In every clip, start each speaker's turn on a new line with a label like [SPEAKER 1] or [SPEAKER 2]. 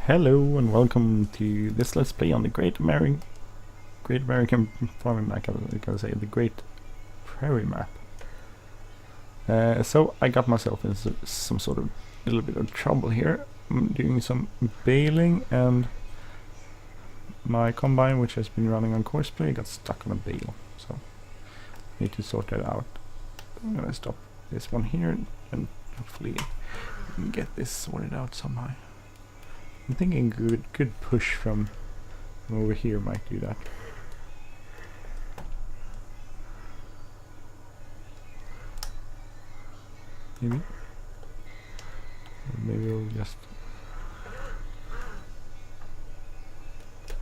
[SPEAKER 1] Hello and welcome to this Let's Play on the Great American Farming Map, I can say the Great Prairie Map. So I got myself in some sort of little bit of trouble here. I'm doing some baling and my combine, which has been running on Courseplay, got stuck on a bale. So I need to sort that out. I'm gonna stop this one here and hopefully get this sorted out somehow. I'm thinking good push from over here might do that. Maybe. Or maybe we'll just.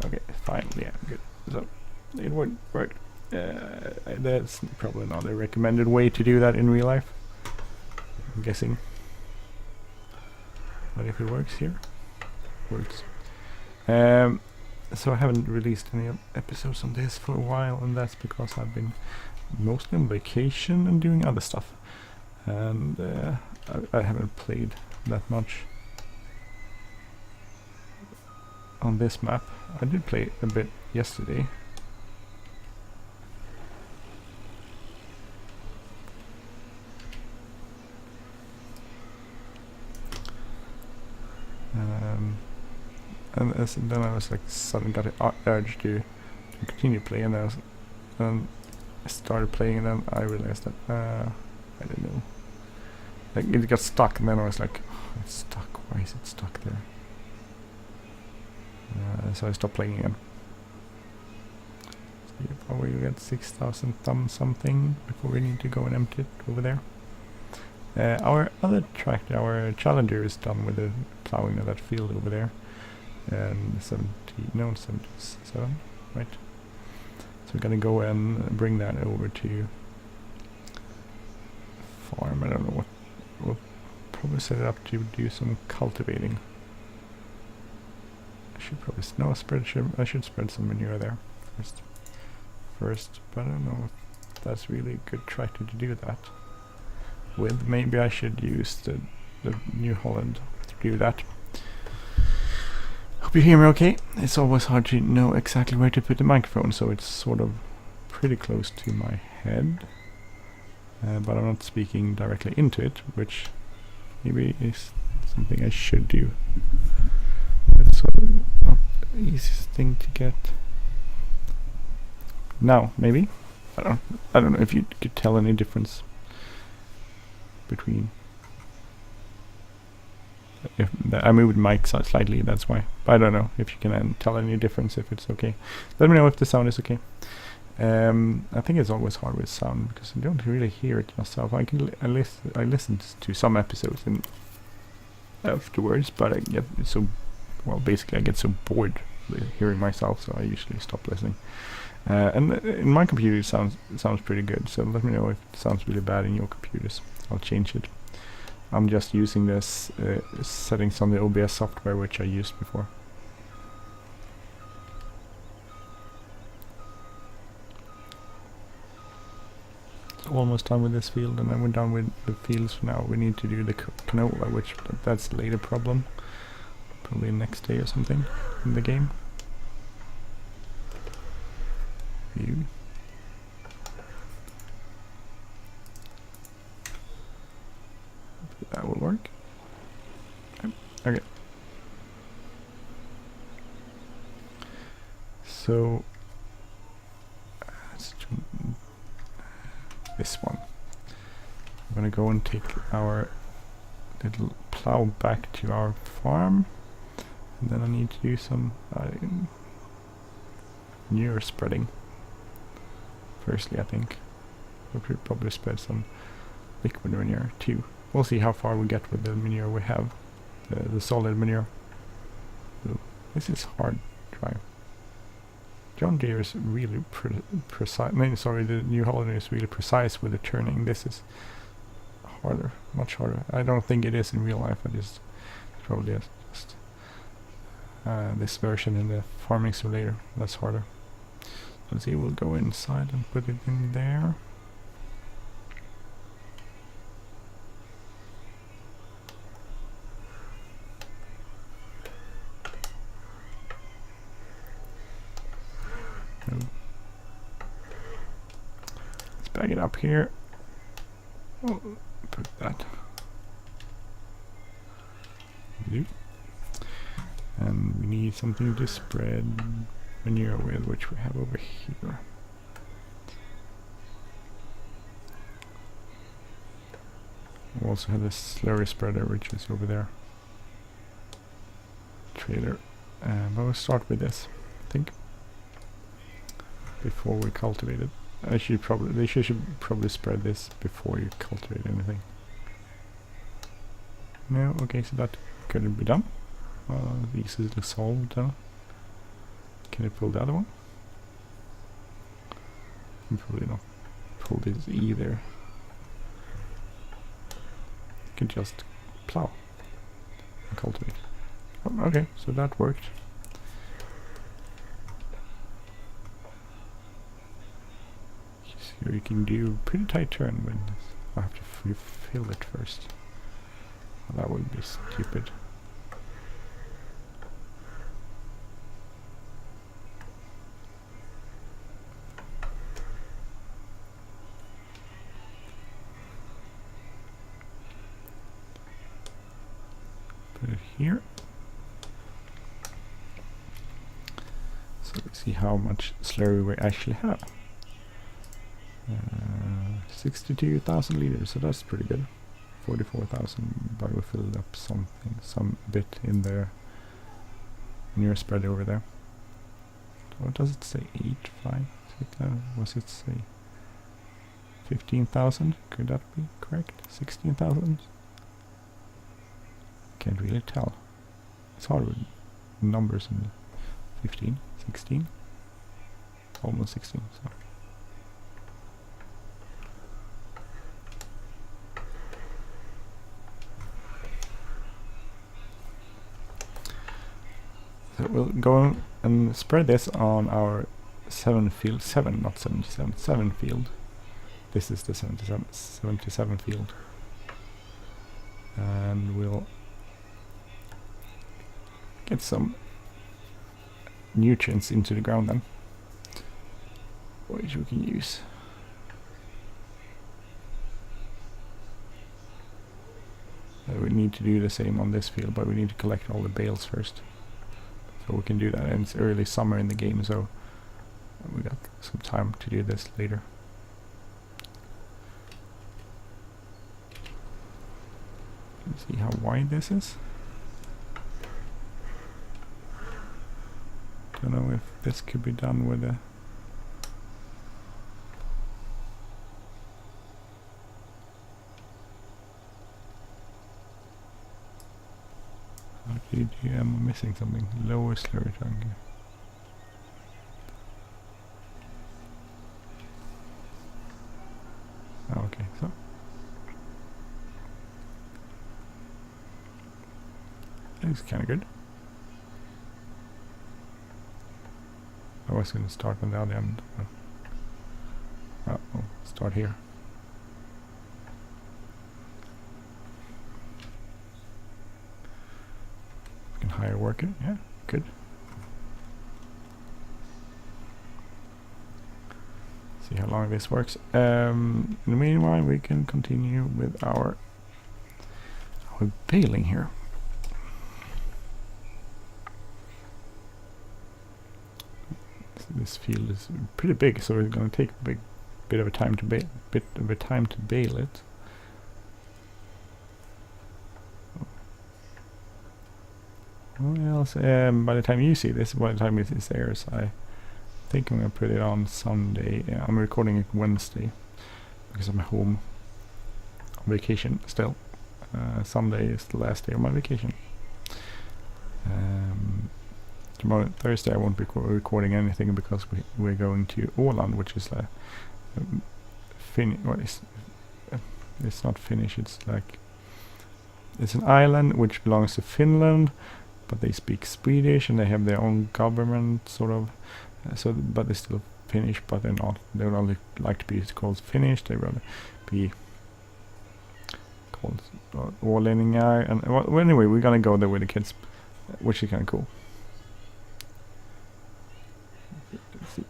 [SPEAKER 1] Okay, fine. Yeah, good. So it would work. That's probably not a recommended way to do that in real life, I'm guessing. But if it works here. Works. So I haven't released any episodes on this for a while, and that's because I've been mostly on vacation and doing other stuff, and I haven't played that much on this map. I did play a bit yesterday. And then I was like suddenly got an urge to continue playing, and I started playing, and then I realized that I don't know, like it got stuck, and then I was like, oh, it's stuck. Why is it stuck there? So I stopped playing again. So you probably get 6,000 thumb something before we need to go and empty it over there. Our other tractor, our Challenger, is done with the plowing of that field over there. And 77, right? So we're gonna go and bring that over to farm. I don't know what. We'll probably set it up to do some cultivating. I should probably I should spread some manure there first, but I don't know if that's really a good tractor to do that with. Maybe I should use the New Holland to do that. Hope you hear me okay. It's always hard to know exactly where to put the microphone, so it's sort of pretty close to my head, but I'm not speaking directly into it, which maybe is something I should do. It's sort of not the easiest thing to get. Now, maybe? I don't know if you could tell any difference between. If I moved mic slightly, that's why. But I don't know if you can tell any difference, if it's okay. Let me know if the sound is okay. I think it's always hard with sound because I don't really hear it myself. I listen to some episodes and afterwards, but I get so basically I get so bored with hearing myself, so I usually stop listening. And in my computer it sounds pretty good. So let me know if it sounds really bad in your computers. I'll change it. I'm just using this settings on the OBS software, which I used before. So almost done with this field, and then we're done with the fields for now. We need to do the canola, but that's a later problem. Probably next day or something in the game. That will work. Okay. So let's do this one. I'm gonna go and take our little plow back to our farm, and then I need to do some manure spreading. Firstly, I think we could probably spread some liquid manure too. We'll see how far we get with the manure we have, the solid manure. So this is hard to drive. John Deere is really precise. The New Holland is really precise with the turning. This is harder, much harder. I don't think it is in real life. It's probably just this version in the Farming Simulator that's harder. Let's see. We'll go inside and put it in there. bag it up here. Oh, put that. And we need something to spread manure with, which we have over here. We also have a slurry spreader, which is over there. Trailer. But we'll start with this, I think, before we cultivate it. They should probably spread this before you cultivate anything. No, okay, so that couldn't be done. This is solved now. Can I pull the other one? Can probably not pull this either. You can just plow and cultivate. Oh, okay, so that worked. So you can do a pretty tight turn with this. I have to fill it first. Well, that would be stupid. Put it here. So let's see how much slurry we actually have. 62,000 liters, so that's pretty good. 44,000, but we filled up some bit in there. Manure spread over there. What does it say? 8.5? Was it say 15,000? Could that be correct? 16,000? Can't really tell. It's hard with numbers in 15, 16, almost 16. So. So we'll go and spread this on our 7 field, 7, not 77, 7 field. This is the 77 field. And we'll get some nutrients into the ground then, which we can use. We need to do the same on this field, but we need to collect all the bales first. So we can do that, and it's early summer in the game, so we got some time to do this later. Let's see how wide this is. Don't know if this could be done with a I'm missing something. Lower slurry tank. Oh, okay, so looks kind of good. I was going to start on the other end. I'll start here. Hire worker, yeah, good. See how long this works. In the meanwhile, we can continue with our baling here. So this field is pretty big, so it's going to take a bit of a time to bale it. Well, by the time you see this, by the time it airs, I think I'm going to put it on Sunday. Yeah, I'm recording it Wednesday because I'm home on vacation still. Sunday is the last day of my vacation. Tomorrow, Thursday, I won't be recording anything because we're going to Åland, which is like it's not Finnish. It's like it's an island which belongs to Finland. But they speak Swedish and they have their own government, sort of. But they're still Finnish, but they're not. They would only like to be called Finnish. They rather be called Ålänningar. And well, anyway, we're gonna go there with the kids, which is kind of cool. Let's see.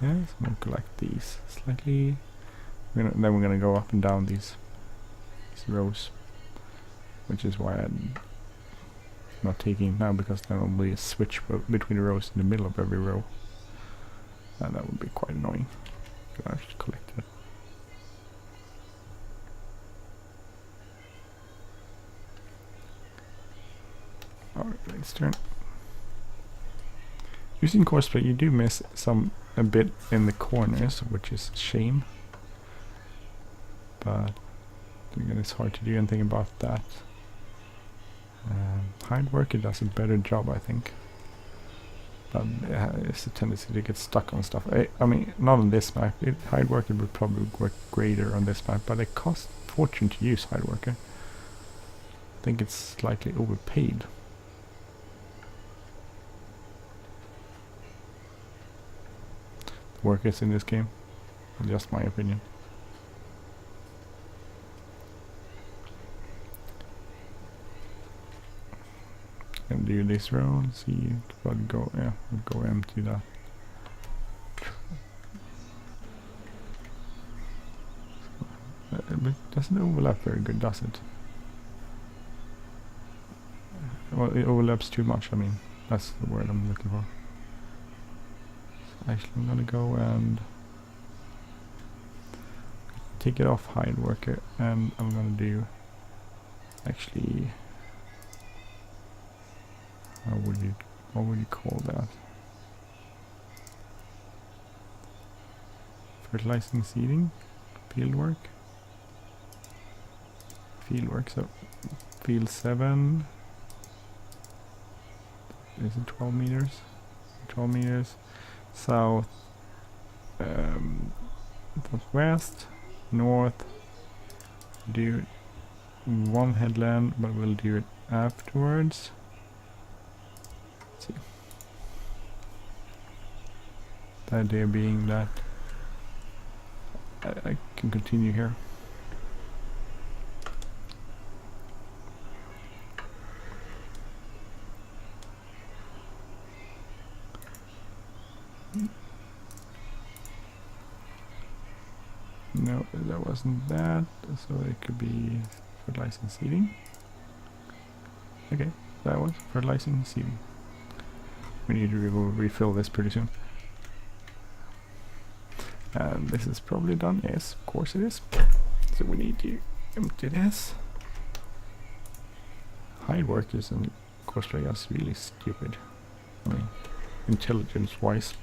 [SPEAKER 1] Yeah, so we'll collect these slightly. Then we're gonna go up and down these rows, which is why I'm not taking it now, because then will be a switch between the rows in the middle of every row, and that would be quite annoying. I should collect it. Alright, let's turn. Using Courseplay, you do miss a bit in the corners, which is a shame. But again, it's hard to do anything about that. Hide Worker does a better job, I think. But it's a tendency to get stuck on stuff. I mean, not on this map. Hide Worker would probably work greater on this map, but it costs a fortune to use Hide Worker. I think it's slightly overpaid. Workers in this game, just my opinion. And do this row and see what go. Yeah, we'll go empty that. But it doesn't overlap very good, does it? Well, it overlaps too much. I mean, that's the word I'm looking for. Actually, I'm gonna go and take it off Hide Worker, and I'm gonna do actually, what would you call that? Fertilizing, seeding, fieldwork, so field 7, is it 12 meters? 12 meters. South, west, north, do one headland, but we'll do it afterwards. Let's see. The idea being that I can continue here. No, that wasn't that, so it could be fertilizing, seeding. Okay, that was fertilizing, seeding. We need to refill this pretty soon. And this is probably done. Yes, of course it is. So we need to empty this. Hide Workers and Courseplay is really stupid. I mean, intelligence-wise.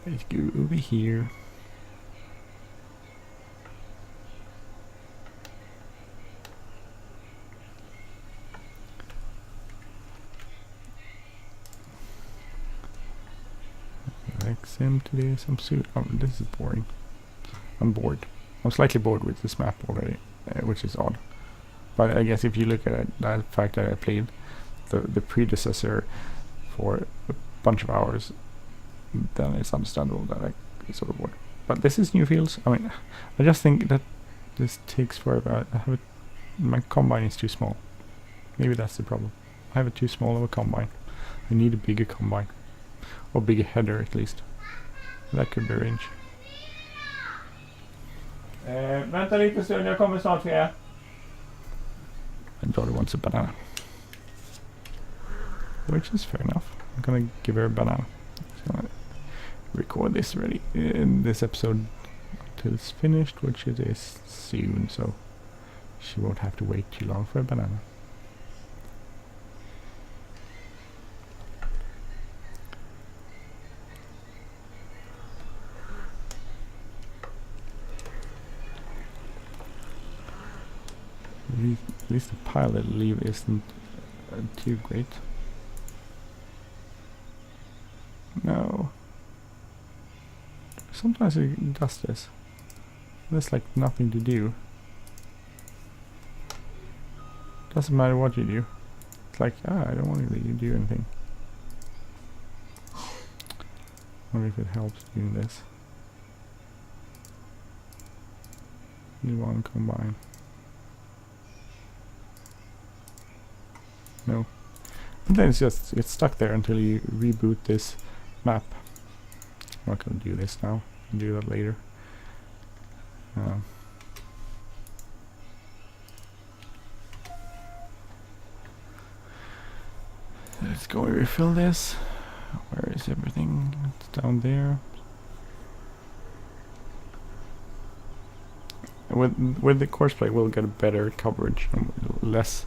[SPEAKER 1] Let's go over here. XM to this. This is boring. I'm bored. I'm slightly bored with this map already, which is odd. But I guess if you look at it, that fact that I played the predecessor for a bunch of hours, then it's understandable that I sort of bored. But this is new fields. I mean, I just think that this takes forever. My combine is too small. Maybe that's the problem. I have too small of a combine. I need a bigger combine. Or bigger header at least. That could be arranged. Vänta lite stund, jag kommer snart för er. And Jolly wants a banana. Which is fair enough. I'm gonna give her a banana. So record this ready in this episode until it's finished, which it is soon, so she won't have to wait too long for a banana. At least the pilot leave isn't too great. No. Sometimes it does this. There's like nothing to do. Doesn't matter what you do. It's like, I don't want to really do anything. Wonder if it helps doing this. You want to combine. No. And then it's stuck there until you reboot this map. I'm not gonna do this now. I'll do that later. Let's go and refill this. Where is everything? It's down there. With the Courseplay, we'll get a better coverage and less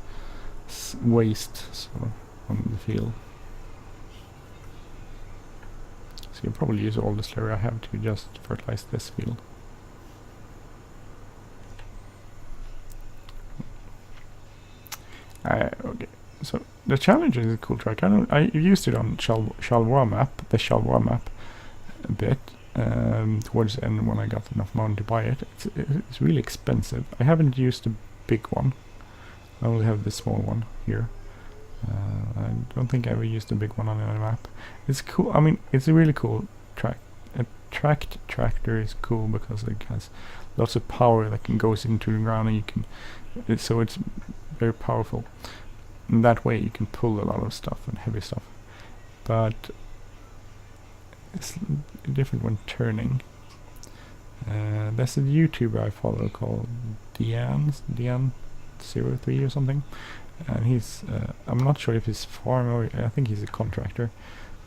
[SPEAKER 1] waste on the field. So you'll probably use all the slurry I have to just fertilize this field. Okay, so the challenge is a cool track. I used it on Charleroi map, the Charleroi map, a bit towards the end when I got enough money to buy it. It's really expensive. I haven't used the big one. I only have the small one here. I don't think I ever used the big one on any map. It's cool. I mean, it's a really cool track. A tracked tractor is cool because it has lots of power that goes into the ground, and you can. So it's very powerful. And that way you can pull a lot of stuff and heavy stuff. But it's different when turning. There's a YouTuber I follow called Dian03 or something, and he's I'm not sure if he's farm or I think he's a contractor,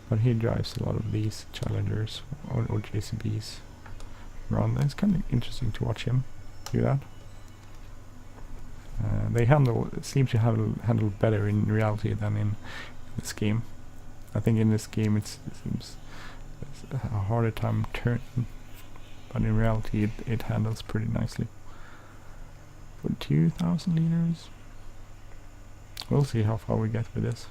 [SPEAKER 1] but he drives a lot of these Challengers or JCBs around. It's kind of interesting to watch him do that. They seem to handle better in reality than in this game. I think in this game it seems it's a harder time turning, but in reality it handles pretty nicely. For 2,000 liters, we'll see how far we get with this.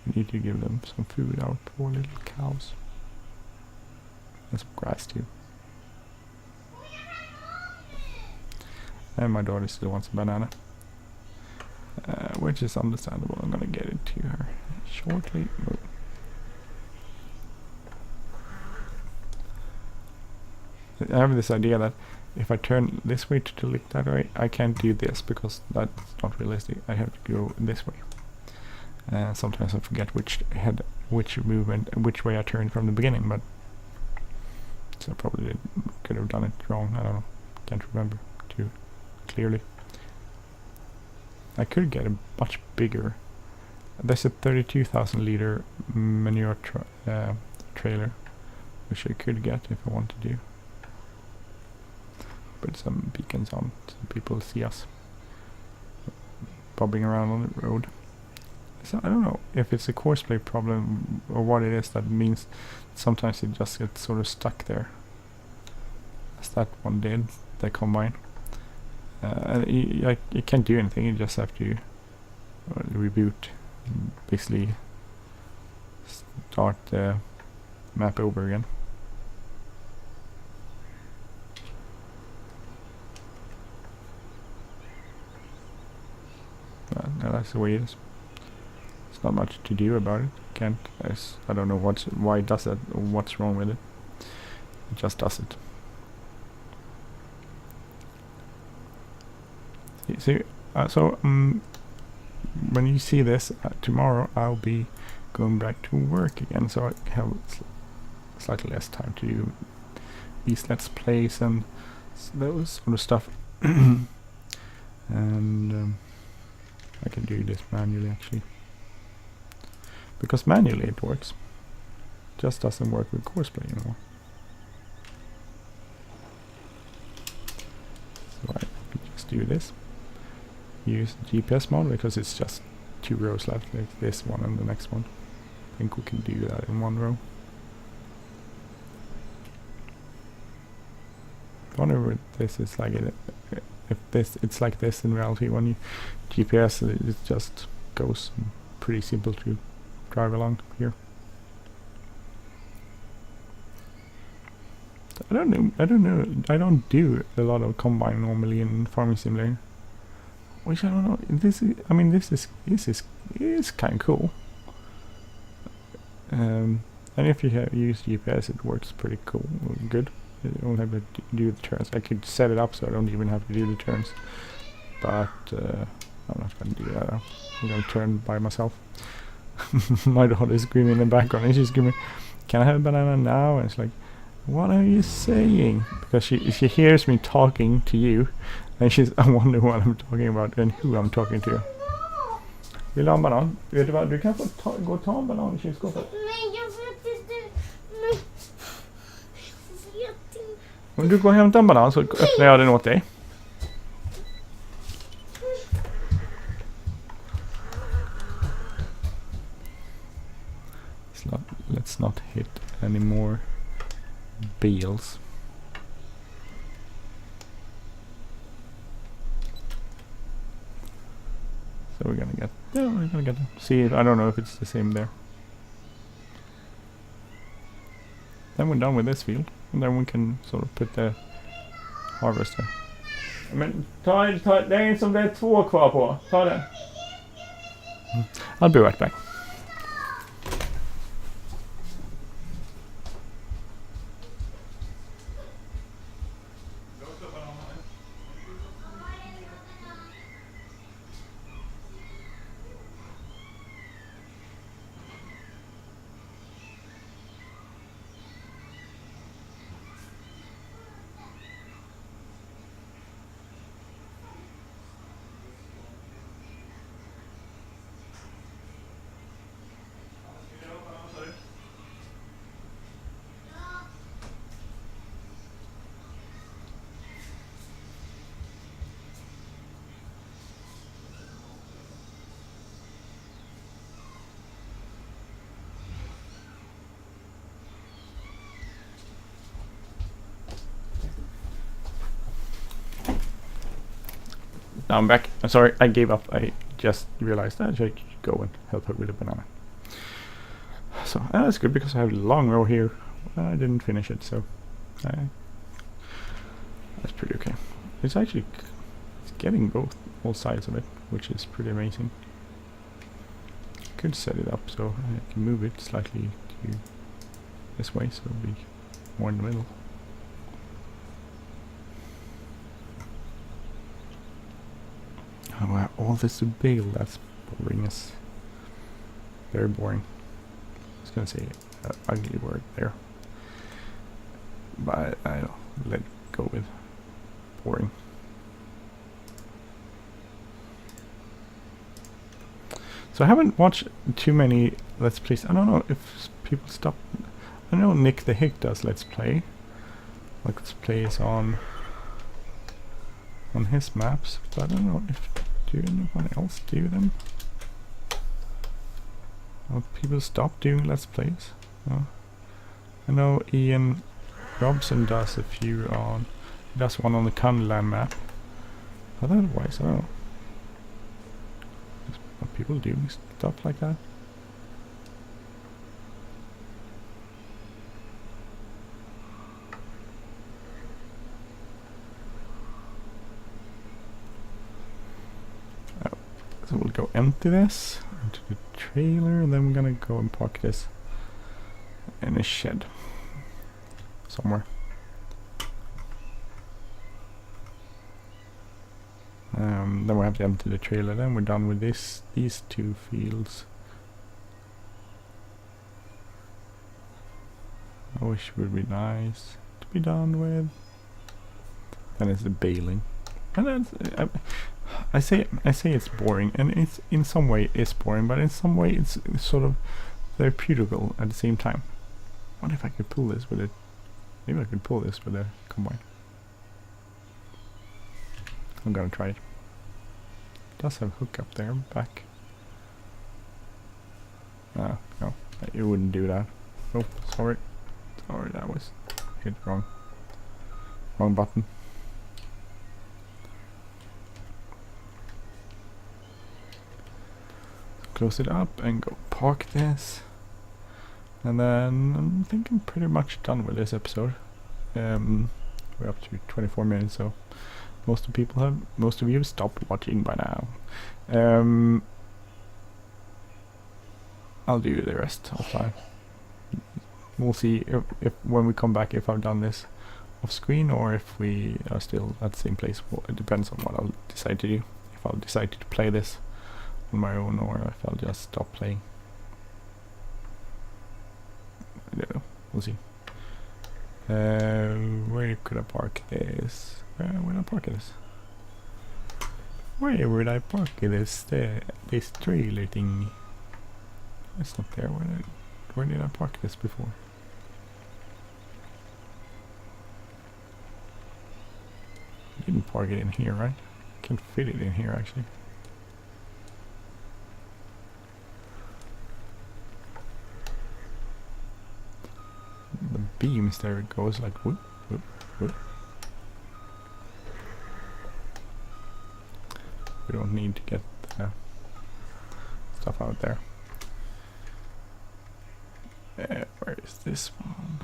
[SPEAKER 1] We need to give them some food, our poor little cows, and some grass too. And my daughter still wants a banana, which is understandable. I'm gonna get it to her shortly. I have this idea that if I turn this way to look that way, I can't do this because that's not realistic. I have to go this way. Sometimes I forget which movement, which way I turned from the beginning, but so I probably could have done it wrong. I don't know. Can't remember too clearly. I could get a much bigger. There's a 32,000 liter manure trailer, which I could get if I want to do. Put some beacons on so people see us bobbing around on the road. So I don't know if it's a Courseplay problem or what it is that means sometimes it just gets sort of stuck there, as that one did, the combine. You can't do anything, you just have to reboot, basically start the map over again. No, that's the way it is. There's not much to do about it. Can't. I don't know why it does that or what's wrong with it. It just does it. So when you see this tomorrow, I'll be going back to work again. So I have slightly less time to do these let's plays and those sort of stuff. And I can do this manually actually, because manually it works, just doesn't work with Courseplay anymore. So I can just do this, use GPS mod because it's just 2 rows left, like this one and the next one. I think we can do that in 1 row. I wonder if this is like it. If it's like this in reality when you GPS, it just goes pretty simple to drive along here. I don't know. I don't do a lot of combine normally in Farming Simulator, which I don't know. This is kind of cool. And if you use GPS, it works pretty cool, good. You don't have to do the turns. I could set it up so I don't even have to do the turns. But I'm not gonna do that. I'm gonna turn by myself. My daughter is screaming in the background, and she's screaming, "Can I have a banana now?" And it's like, what are you saying? Because she hears me talking to you, and I wonder what I'm talking about and who I'm talking to. Vill du ha en banan? Vet du vad? Du kan få gå och ta en banan i kylskåpet.
[SPEAKER 2] Nej, jag vet inte.
[SPEAKER 1] Om du går och hämtar en banan så öppnar jag den åt dig. Let's not hit any more bales. So we're gonna get see if I don't know if it's the same there. Then we're done with this field, and then we can sort of put the harvester. Men ta det är en som det är 2 kvar på. Ta den. I'll be right back. Now I'm back. I'm sorry, I gave up. I just realized that I should go and help her with the banana. So that's good because I have a long row here. I didn't finish it, so that's pretty okay. It's actually getting all sides of it, which is pretty amazing. I could set it up so I can move it slightly to this way, so it'll be more in the middle. Oh, all this to bale, that's boring as very boring. I was gonna say an ugly word there, but I'll let it go with boring. So I haven't watched too many Let's Plays. I don't know if people stop. I know Nick the Hick does Let's Play. Let's Plays on his maps, but I don't know if anyone else do them. Well, people stop doing Let's Plays. I know Ian Robson does a few on. He does one on the Cunland map. But otherwise, I don't know. Are people doing stuff like that? So we'll go empty this into the trailer, and then we're gonna go and park this in a shed somewhere. Then we have to empty the trailer. Then we're done with these 2 fields. I wish it would be nice to be done with. Then it's the baling, and then I say it's boring, and it's in some way it's boring, but in some way it's sort of therapeutical at the same time. What if I could pull this with it? Maybe I could pull this with a combine. I'm gonna try it. It does have a hook up there back. No, you wouldn't do that. Oh, sorry, that was hit wrong button. Close it up and go park this, and then I think I'm pretty much done with this episode. We're up to 24 minutes, so most of you have stopped watching by now. I'll do the rest offline. We'll see if when we come back if I've done this off screen or if we are still at the same place. Well, it depends on what I'll decide to do. If if I'll decide to play this on my own or if I'll just stop playing. I don't know, we'll see. Where could I park this? Where would I park this? Where would I park this? This trailer thing. It's not there. Where did I park this before? I didn't park it in here, right? Can't fit it in here actually. The beams, there it goes, like whoop, whoop, whoop. We don't need to get stuff out there. Where is this one?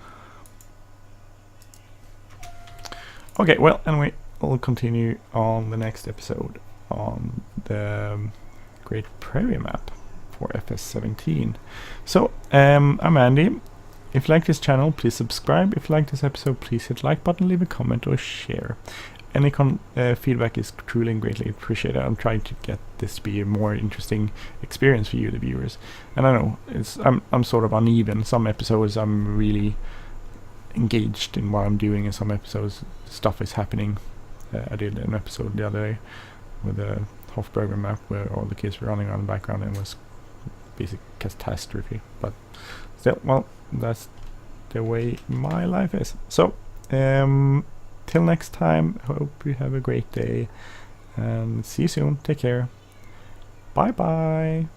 [SPEAKER 1] Okay, well, anyway, we'll continue on the next episode on the Great Prairie map for FS17. So, I'm Andy. If you like this channel, please subscribe. If you like this episode, please hit like button, leave a comment or share. Any feedback is truly and greatly appreciated. I'm trying to get this to be a more interesting experience for you, the viewers. And I know I'm sort of uneven. Some episodes I'm really engaged in what I'm doing, and some episodes stuff is happening. I did an episode the other day with a Hofburger map where all the kids were running around in the background and it was basic catastrophe. But still, well, that's the way my life is. So, till next time, hope you have a great day and see you soon. Take care. Bye bye.